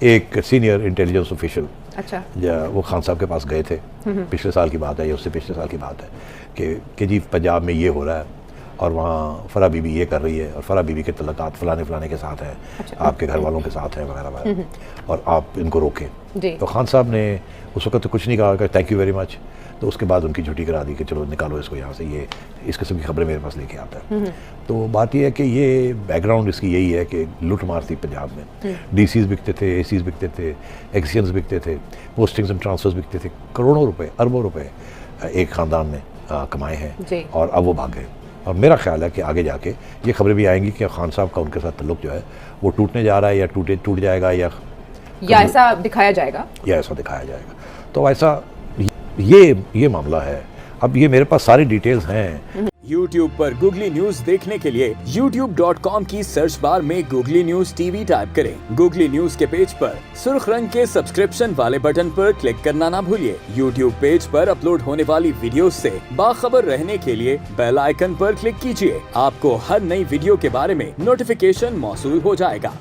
ایک senior intelligence official اچھا وہ خان صاحب کے پاس گئے تھے، پچھلے سال کی بات ہے یا اس سے پچھلے سال کی بات ہے، کہ جی پنجاب میں یہ ہو رہا ہے اور وہاں فرح بی بی یہ کر رہی ہے اور فرح بی بی کے تعلقات فلانے کے ساتھ ہیں، آپ کے گھر والوں کے ساتھ ہیں وغیرہ وغیرہ، اور آپ ان کو روکیں. تو خان صاحب نے اس وقت تو کچھ نہیں کہا کہ تھینک یو ویری مچ، تو اس کے بعد ان کی چھٹی کرا دی کہ چلو نکالو اس کو یہاں سے، یہ اس قسم کی خبریں میرے پاس لے کے آتا ہے. تو بات یہ ہے کہ یہ بیک گراؤنڈ اس کی یہی ہے کہ لوٹ مار تھی پنجاب میں، ڈی سیز بکتے تھے، اے سیز بکتے تھے، ایکسیئنز بکتے تھے، پوسٹنگز اینڈ ٹرانسفرز بکتے تھے، کروڑوں روپے اربوں روپے ایک خاندان نے کمائے ہیں اور اب وہ بھاگ گئے. اور میرا خیال ہے کہ آگے جا کے یہ خبریں بھی آئیں گی کہ خان صاحب کا ان کے ساتھ تعلق جو ہے وہ ٹوٹنے جا رہا ہے یا ٹوٹ جائے گا یا ایسا دکھایا جائے گا تو ایسا یہ معاملہ ہے. اب یہ میرے پاس ساری ڈیٹیلز ہیں. YouTube پر گوگلی نیوز دیکھنے کے لیے youtube.com کی سرچ بار میں googly news T V type کریں. گوگلی نیوز کے پیج پر سرخ رنگ کے سبسکرپشن والے بٹن پر کلک کرنا نہ بھولیے. YouTube پیج پر اپلوڈ ہونے والی ویڈیوز سے باخبر رہنے کے لیے بیل آئیکن پر کلک کیجیے. آپ کو ہر نئی ویڈیو کے بارے میں نوٹیفیکیشن موصول ہو جائے گا.